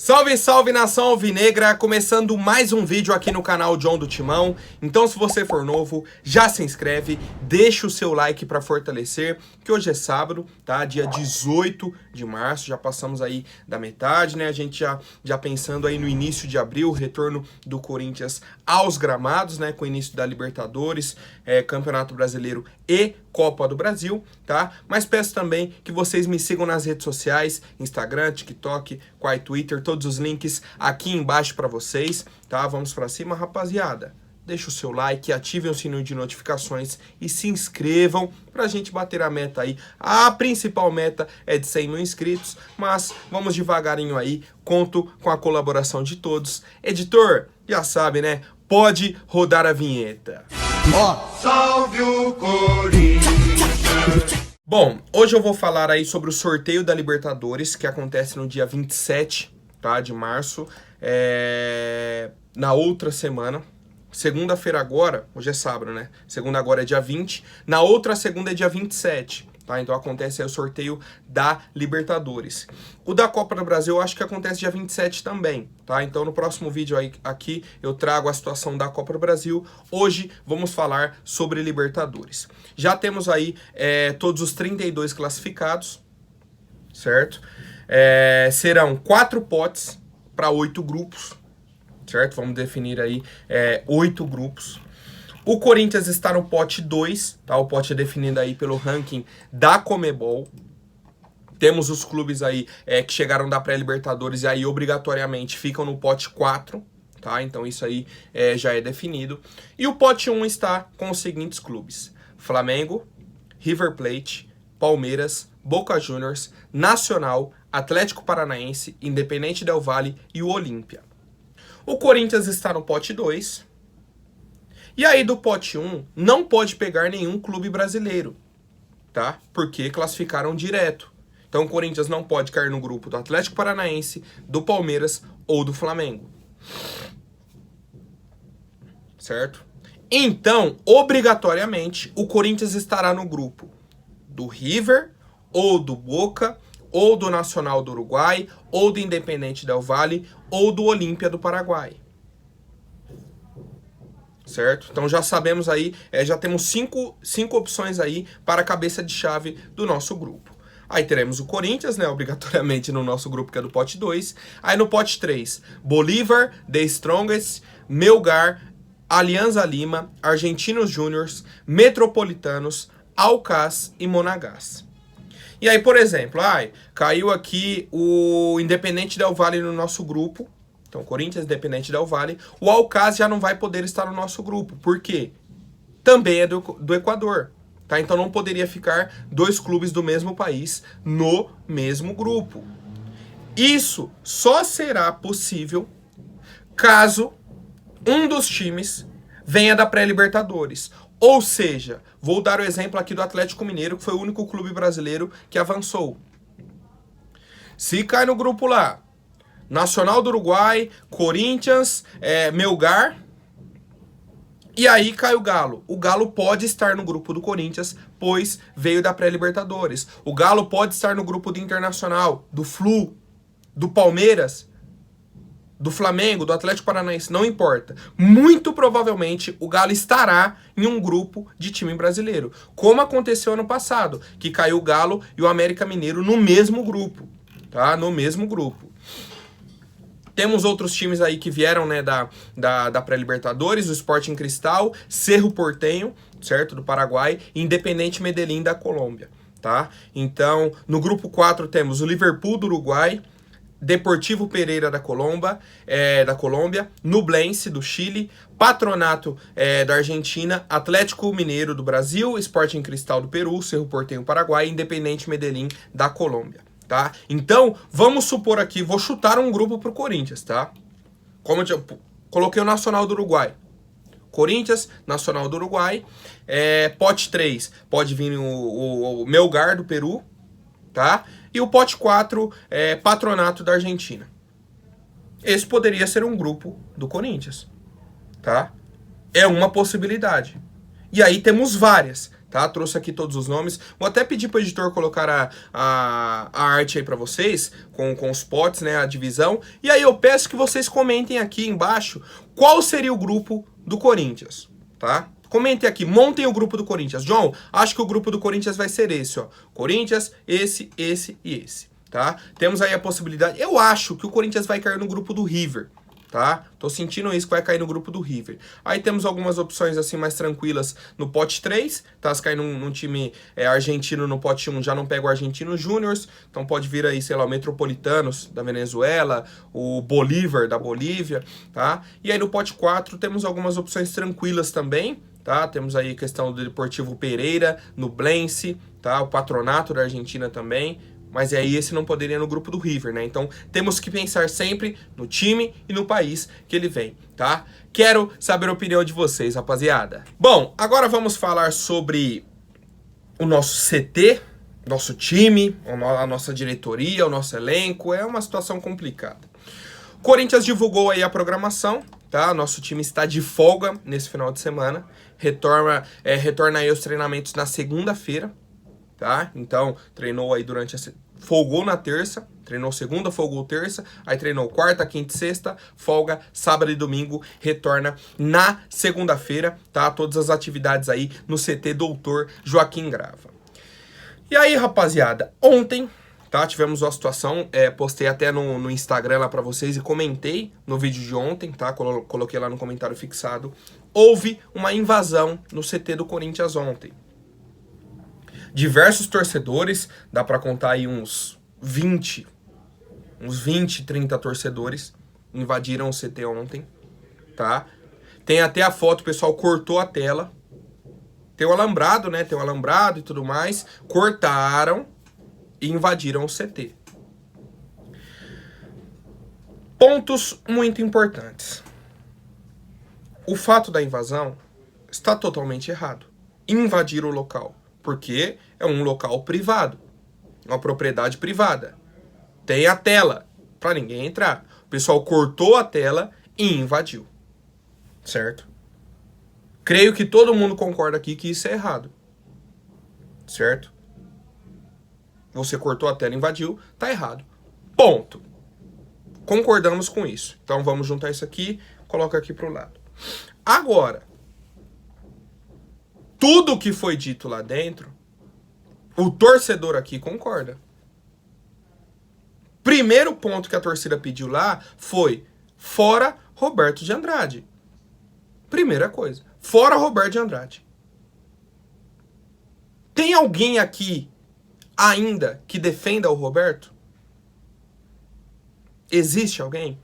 Salve, salve, nação alvinegra! Começando mais um vídeo aqui no canal John do Timão. Então, se você for novo, já se inscreve, deixa o seu like para fortalecer, que hoje é sábado, tá? Dia 18 de março, já passamos aí da metade, né? A gente já pensando aí no início de abril, retorno do Corinthians aos gramados, né? Com o início da Libertadores, Campeonato Brasileiro e Copa do Brasil, tá? Mas peço também que vocês me sigam nas redes sociais, Instagram, TikTok, Quai, Twitter, todos os links aqui embaixo para vocês, tá? Vamos para cima, rapaziada. Deixa o seu like, ativem o sininho de notificações e se inscrevam pra gente bater a meta aí. A principal meta é de 100 mil inscritos, mas vamos devagarinho aí, conto com a colaboração de todos. Editor, já sabe, né? Pode rodar a vinheta. Salve o Corinthians! Bom, hoje eu vou falar aí sobre o sorteio da Libertadores, que acontece no dia 27, tá, de março, na outra semana. Segunda-feira agora, hoje é sábado, né? Segunda agora é dia 20, na outra segunda é dia 27, tá? Então acontece aí o sorteio da Libertadores. O da Copa do Brasil eu acho que acontece dia 27 também, tá? Então no próximo vídeo aí, aqui eu trago a situação da Copa do Brasil. Hoje vamos falar sobre Libertadores. Já temos aí todos os 32 classificados, certo? Serão 4 potes para 8 grupos. Certo? Vamos definir aí 8 grupos. O Corinthians está no pote 2, tá? O pote é definido aí pelo ranking da Conmebol. Temos os clubes aí que chegaram da pré-Libertadores e aí obrigatoriamente ficam no pote 4, tá? Então isso aí já é definido. E o pote 1 está com os seguintes clubes: Flamengo, River Plate, Palmeiras, Boca Juniors, Nacional, Atlético Paranaense, Independente Del Valle e o Olímpia. O Corinthians está no pote 2. E aí do pote 1 não pode pegar nenhum clube brasileiro, tá? Porque classificaram direto. Então o Corinthians não pode cair no grupo do Atlético Paranaense, do Palmeiras ou do Flamengo. Certo? Então, obrigatoriamente, o Corinthians estará no grupo do River ou do Boca, ou do Nacional do Uruguai, ou do Independente Del Valle, ou do Olímpia do Paraguai. Certo? Então já sabemos aí, já temos cinco opções aí para a cabeça de chave do nosso grupo. Aí teremos o Corinthians, né, obrigatoriamente no nosso grupo, que é do pote 2. Aí no pote 3, Bolívar, The Strongest, Melgar, Alianza Lima, Argentinos Júniors, Metropolitanos, Alcas e Monagás. E aí, por exemplo, caiu aqui o Independente Del Valle no nosso grupo. Então, Corinthians, Independente Del Valle. O Alcas já não vai poder estar no nosso grupo. Por quê? Também é do Equador. Tá? Então, não poderia ficar 2 clubes do mesmo país no mesmo grupo. Isso só será possível caso um dos times venha da pré-Libertadores. Ou seja, vou dar o exemplo aqui do Atlético Mineiro, que foi o único clube brasileiro que avançou. Se cai no grupo lá, Nacional do Uruguai, Corinthians, Melgar, e aí cai o Galo. O Galo pode estar no grupo do Corinthians, pois veio da pré-Libertadores. O Galo pode estar no grupo do Internacional, do Flu, do Palmeiras, do Flamengo, do Atlético Paranaense, não importa. Muito provavelmente o Galo estará em um grupo de time brasileiro, como aconteceu ano passado, que caiu o Galo e o América Mineiro no mesmo grupo, tá? No mesmo grupo. Temos outros times aí que vieram, né, da pré-Libertadores, o Sporting Cristal, Cerro Porteño, certo, do Paraguai, e Independiente Medellín da Colômbia, tá? Então, no grupo 4 temos o Liverpool do Uruguai, Deportivo Pereira da Colômbia, Nublense do Chile, Patronato da Argentina, Atlético Mineiro do Brasil, Sporting Cristal do Peru, Cerro Porteño Paraguai e Independente Medellín da Colômbia, tá? Então, vamos supor aqui, vou chutar um grupo pro Corinthians, tá? Como eu coloquei o Nacional do Uruguai. Corinthians, Nacional do Uruguai, pote 3, pode vir o Melgar do Peru, tá? E o pote 4 é Patronato da Argentina. Esse poderia ser um grupo do Corinthians, tá? É uma possibilidade. E aí temos várias. tá? Trouxe aqui todos os nomes. Vou até pedir pro editor colocar a arte aí pra vocês, com os potes, né, a divisão. E aí eu peço que vocês comentem aqui embaixo qual seria o grupo do Corinthians, tá? Comentem aqui, montem o grupo do Corinthians. João, acho que o grupo do Corinthians vai ser esse, ó. Corinthians, esse e esse, tá? Temos aí a possibilidade... Eu acho que o Corinthians vai cair no grupo do River, tá? Tô sentindo isso que vai cair no grupo do River. Aí temos algumas opções assim mais tranquilas no pote 3, tá? Se cair num time argentino no pote 1, já não pega o Argentinos Júniors, então pode vir aí, sei lá, o Metropolitanos da Venezuela, o Bolívar da Bolívia, tá? E aí no pote 4 temos algumas opções tranquilas também, tá? Temos aí a questão do Deportivo Pereira, Nublense, tá? O Patronato da Argentina também. Mas aí esse não poderia ir no grupo do River, né? Então temos que pensar sempre no time e no país que ele vem, tá? Quero saber a opinião de vocês, rapaziada. Bom, agora vamos falar sobre o nosso CT, nosso time, a nossa diretoria, o nosso elenco. É uma situação complicada. O Corinthians divulgou aí a programação, tá? Nosso time está de folga nesse final de semana. Retorna aí os treinamentos na segunda-feira. Tá? Então, treinou aí folgou na terça, treinou segunda, folgou terça, aí treinou quarta, quinta e sexta, folga sábado e domingo, retorna na segunda-feira, tá? Todas as atividades aí no CT Doutor Joaquim Grava. E aí, rapaziada, ontem, tá? Tivemos uma situação, postei até no Instagram lá pra vocês e comentei no vídeo de ontem, tá? Coloquei lá no comentário fixado. Houve uma invasão no CT do Corinthians ontem. Diversos torcedores, dá pra contar aí uns 20, 30 torcedores invadiram o CT ontem, tá? Tem até a foto, o pessoal cortou a tela. Tem o alambrado, né? Tem o alambrado e tudo mais. Cortaram e invadiram o CT. Pontos muito importantes. O fato da invasão está totalmente errado. Invadir o local. Porque é um local privado, uma propriedade privada. Tem a tela para ninguém entrar. O pessoal cortou a tela e invadiu. Certo? Creio que todo mundo concorda aqui que isso é errado. Certo? Você cortou a tela e invadiu, tá errado. Ponto. Concordamos com isso. Então vamos juntar isso aqui, coloca aqui pro lado. Agora, tudo que foi dito lá dentro, o torcedor aqui concorda. Primeiro ponto que a torcida pediu lá foi fora Roberto de Andrade. Primeira coisa, fora Roberto de Andrade. Tem alguém aqui ainda que defenda o Roberto? Existe alguém?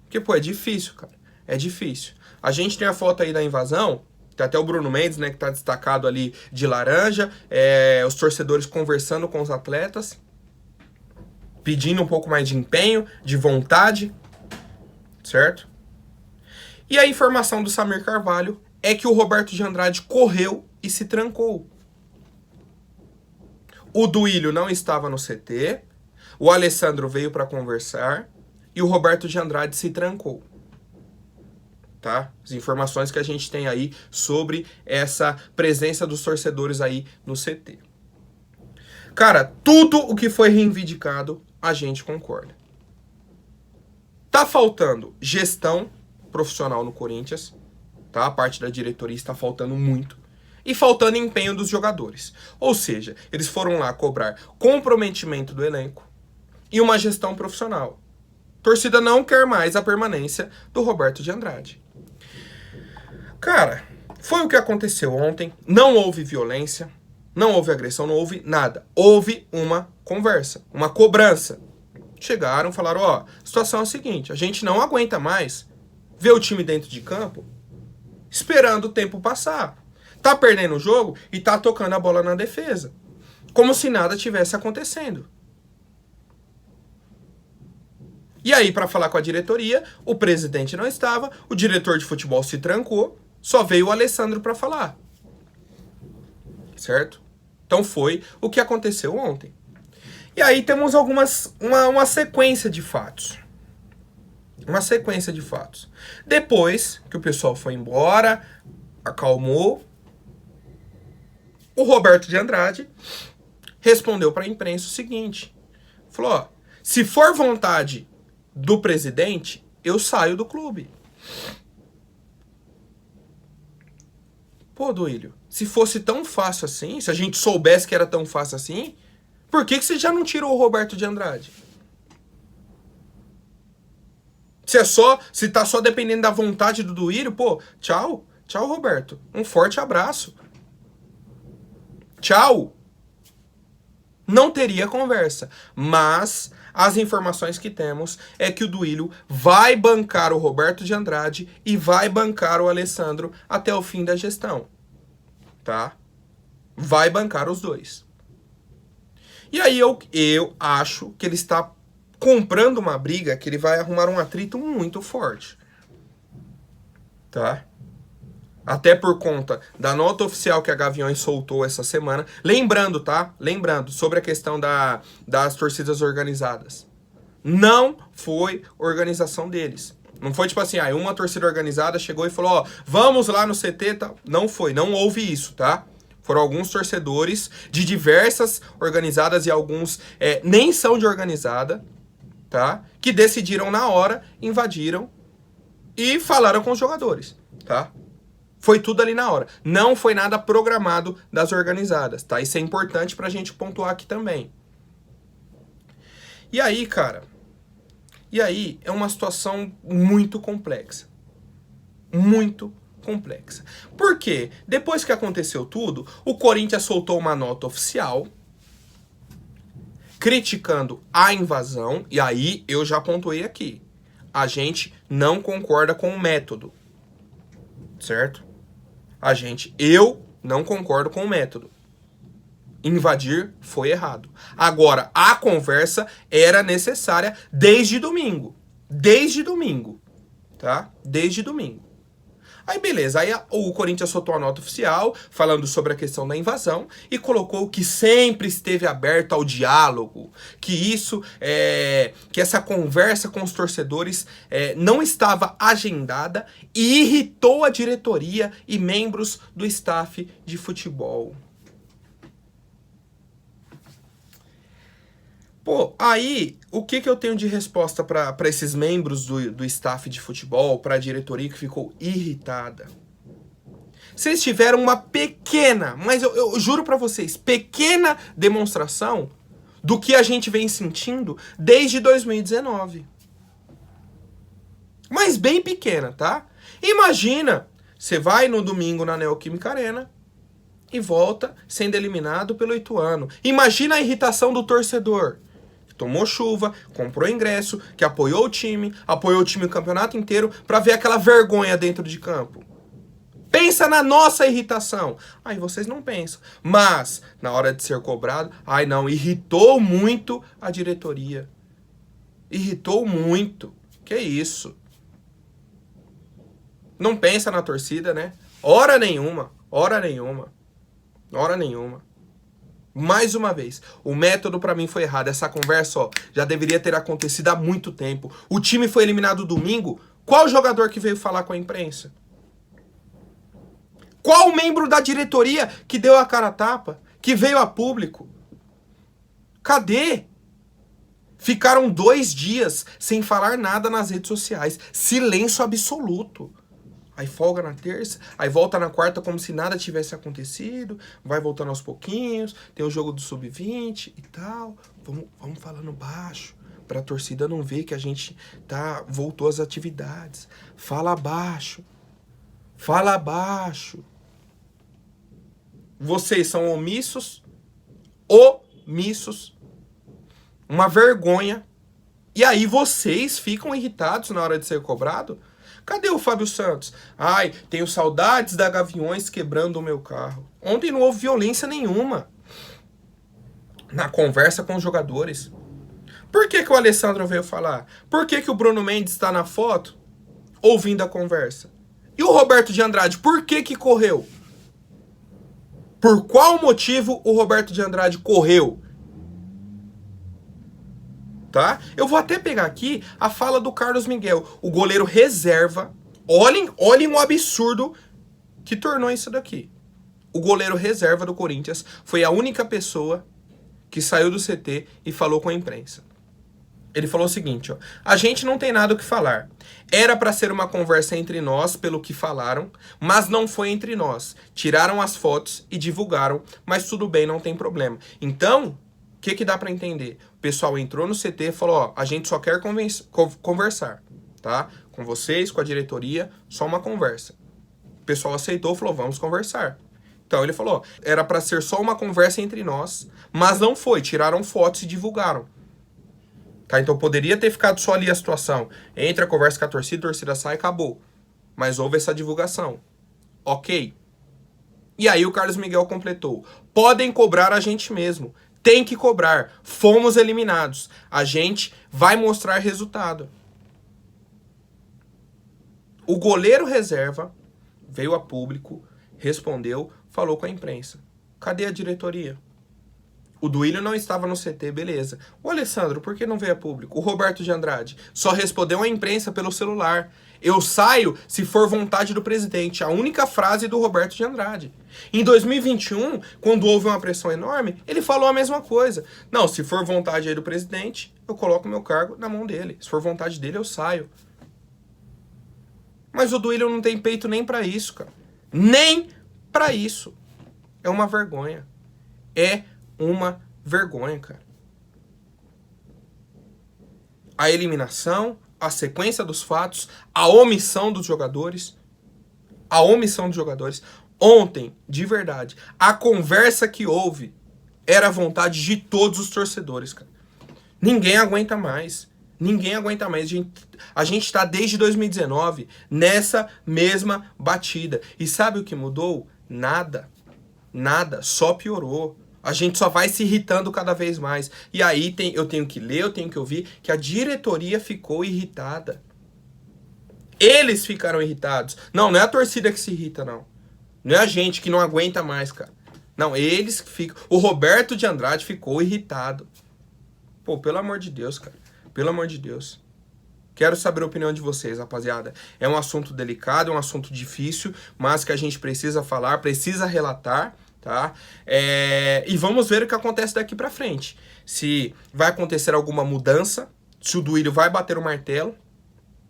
Porque, pô, é difícil, cara. É difícil. A gente tem a foto aí da invasão. Tem até o Bruno Mendes, né, que tá destacado ali de laranja. Os torcedores conversando com os atletas. Pedindo um pouco mais de empenho, de vontade. Certo? E a informação do Samir Carvalho é que o Roberto de Andrade correu e se trancou. O Duílio não estava no CT. O Alessandro veio para conversar. E o Roberto de Andrade se trancou. Tá? As informações que a gente tem aí sobre essa presença dos torcedores aí no CT. Cara, tudo o que foi reivindicado, a gente concorda. Tá faltando gestão profissional no Corinthians, tá? A parte da diretoria está faltando muito. E faltando empenho dos jogadores. Ou seja, eles foram lá cobrar comprometimento do elenco e uma gestão profissional. A torcida não quer mais a permanência do Roberto de Andrade. Cara, foi o que aconteceu ontem. Não houve violência, não houve agressão, não houve nada. Houve uma conversa, uma cobrança. Chegaram, falaram, ó, a situação é a seguinte, a gente não aguenta mais ver o time dentro de campo esperando o tempo passar. Tá perdendo o jogo e tá tocando a bola na defesa. Como se nada tivesse acontecendo. E aí, para falar com a diretoria, o presidente não estava, o diretor de futebol se trancou, só veio o Alessandro para falar. Certo? Então foi o que aconteceu ontem. E aí temos uma sequência de fatos. Uma sequência de fatos. Depois que o pessoal foi embora, acalmou, O Roberto de Andrade respondeu para a imprensa o seguinte. Falou, ó, se for vontade do presidente, eu saio do clube. Pô, Duílio, se fosse tão fácil assim, se a gente soubesse que era tão fácil assim, por que você já não tirou o Roberto de Andrade? Se tá só dependendo da vontade do Duílio, pô, tchau, Roberto. Um forte abraço. Tchau. Não teria conversa, mas as informações que temos é que o Duílio vai bancar o Roberto de Andrade e vai bancar o Alessandro até o fim da gestão, tá? Vai bancar os dois. E aí eu acho que ele está comprando uma briga, que ele vai arrumar um atrito muito forte, tá? Até por conta da nota oficial que a Gaviões soltou essa semana. Lembrando, tá? Lembrando, sobre a questão das torcidas organizadas. Não foi organização deles. Não foi tipo assim, uma torcida organizada chegou e falou, ó, vamos lá no CT e tal. Não foi, não houve isso, tá? Foram alguns torcedores de diversas organizadas e alguns nem são de organizada, tá? Que decidiram na hora, invadiram e falaram com os jogadores, tá? Foi tudo ali na hora. Não foi nada programado das organizadas, tá? Isso é importante pra gente pontuar aqui também. E aí, cara... E aí é uma situação muito complexa. Muito complexa. Por quê? Depois que aconteceu tudo, o Corinthians soltou uma nota oficial criticando a invasão. E aí eu já pontuei aqui. A gente não concorda com o método. Certo? Eu não concordo com o método. Invadir foi errado. Agora, a conversa era necessária desde domingo. Desde domingo. Tá? Desde domingo. Aí beleza, aí o Corinthians soltou a nota oficial falando sobre a questão da invasão e colocou que sempre esteve aberto ao diálogo, que essa conversa com os torcedores não estava agendada e irritou a diretoria e membros do staff de futebol. Pô, aí, o que eu tenho de resposta para esses membros do staff de futebol, para a diretoria que ficou irritada? Vocês tiveram uma pequena, mas eu juro para vocês, pequena demonstração do que a gente vem sentindo desde 2019. Mas bem pequena, tá? Imagina, você vai no domingo na Neoquímica Arena e volta sendo eliminado pelo Ituano. Imagina a irritação do torcedor. Tomou chuva, comprou ingresso, que apoiou o time o campeonato inteiro pra ver aquela vergonha dentro de campo. Pensa na nossa irritação. Aí vocês não pensam. Mas, na hora de ser cobrado, irritou muito a diretoria. Irritou muito. Que isso? Não pensa na torcida, né? Hora nenhuma. Mais uma vez, o método pra mim foi errado. Essa conversa, já deveria ter acontecido há muito tempo. O time foi eliminado domingo. Qual jogador que veio falar com a imprensa? Qual membro da diretoria que deu a cara a tapa? Que veio a público? Cadê? Ficaram 2 dias sem falar nada nas redes sociais. Silêncio absoluto. Aí folga na terça, aí volta na quarta como se nada tivesse acontecido, vai voltando aos pouquinhos, tem o jogo do Sub-20 e tal. Vamos falando baixo, pra torcida não ver que a gente voltou às atividades. Fala baixo. Vocês são omissos, uma vergonha. E aí vocês ficam irritados na hora de ser cobrado? Cadê o Fábio Santos? Tenho saudades da Gaviões quebrando o meu carro. Ontem não houve violência nenhuma na conversa com os jogadores. Por que o Alessandro veio falar? Por que o Bruno Mendes está na foto ouvindo a conversa? E o Roberto de Andrade, por que correu? Por qual motivo o Roberto de Andrade correu? Tá? Eu vou até pegar aqui a fala do Carlos Miguel, o goleiro reserva. Olhem o absurdo que tornou isso daqui. O goleiro reserva do Corinthians foi a única pessoa que saiu do CT e falou com a imprensa. Ele falou o seguinte, ó: a gente não tem nada o que falar. Era para ser uma conversa entre nós, pelo que falaram, mas não foi entre nós. Tiraram as fotos e divulgaram, mas tudo bem, não tem problema. Então, o que dá para entender? O pessoal entrou no CT e falou, ó, a gente só quer conversar, tá? Com vocês, com a diretoria, só uma conversa. O pessoal aceitou, falou, vamos conversar. Então ele falou, era para ser só uma conversa entre nós, mas não foi. Tiraram fotos e divulgaram. Tá, então poderia ter ficado só ali a situação. Entra, conversa com a torcida sai, acabou. Mas houve essa divulgação. Ok. E aí o Carlos Miguel completou. Podem cobrar a gente mesmo. Tem que cobrar. Fomos eliminados. A gente vai mostrar resultado. O goleiro reserva veio a público, respondeu, falou com a imprensa. Cadê a diretoria? O Duílio não estava no CT, beleza. O Alessandro, por que não veio a público? O Roberto de Andrade só respondeu à imprensa pelo celular. Eu saio se for vontade do presidente. A única frase do Roberto de Andrade. Em 2021, quando houve uma pressão enorme, ele falou a mesma coisa. Não, se for vontade aí do presidente, eu coloco meu cargo na mão dele. Se for vontade dele, eu saio. Mas o Duílio não tem peito nem pra isso, cara. Nem pra isso. É uma vergonha. É uma vergonha, cara. A eliminação, a sequência dos fatos, a omissão dos jogadores. A omissão dos jogadores. Ontem, de verdade, a conversa que houve era a vontade de todos os torcedores, cara. Ninguém aguenta mais. Ninguém aguenta mais. A gente tá desde 2019 nessa mesma batida. E sabe o que mudou? Nada. Nada. Só piorou. A gente só vai se irritando cada vez mais. E aí eu tenho que ler, eu tenho que ouvir que a diretoria ficou irritada. Eles ficaram irritados. Não é a torcida que se irrita, não. Não é a gente que não aguenta mais, cara. Não, eles que ficam. O Roberto de Andrade ficou irritado. Pô, pelo amor de Deus, cara. Pelo amor de Deus. Quero saber a opinião de vocês, rapaziada. É um assunto delicado, é um assunto difícil, mas que a gente precisa falar, precisa relatar, tá? E vamos ver o que acontece daqui pra frente. Se vai acontecer alguma mudança, se o Duílio vai bater o martelo,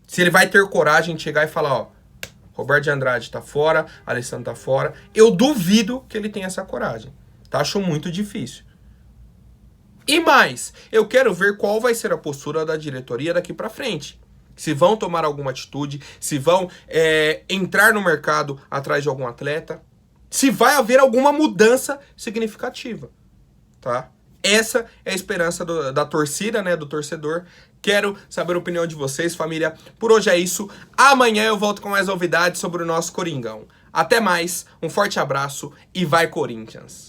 se ele vai ter coragem de chegar e falar, ó, Roberto de Andrade tá fora, Alessandro tá fora. Eu duvido que ele tenha essa coragem, tá? Acho muito difícil. E mais, eu quero ver qual vai ser a postura da diretoria daqui pra frente. Se vão tomar alguma atitude, se vão entrar no mercado atrás de algum atleta, se vai haver alguma mudança significativa, tá? Essa é a esperança da torcida, né, do torcedor. Quero saber a opinião de vocês, família. Por hoje é isso. Amanhã eu volto com mais novidades sobre o nosso Coringão. Até mais, um forte abraço e vai Corinthians!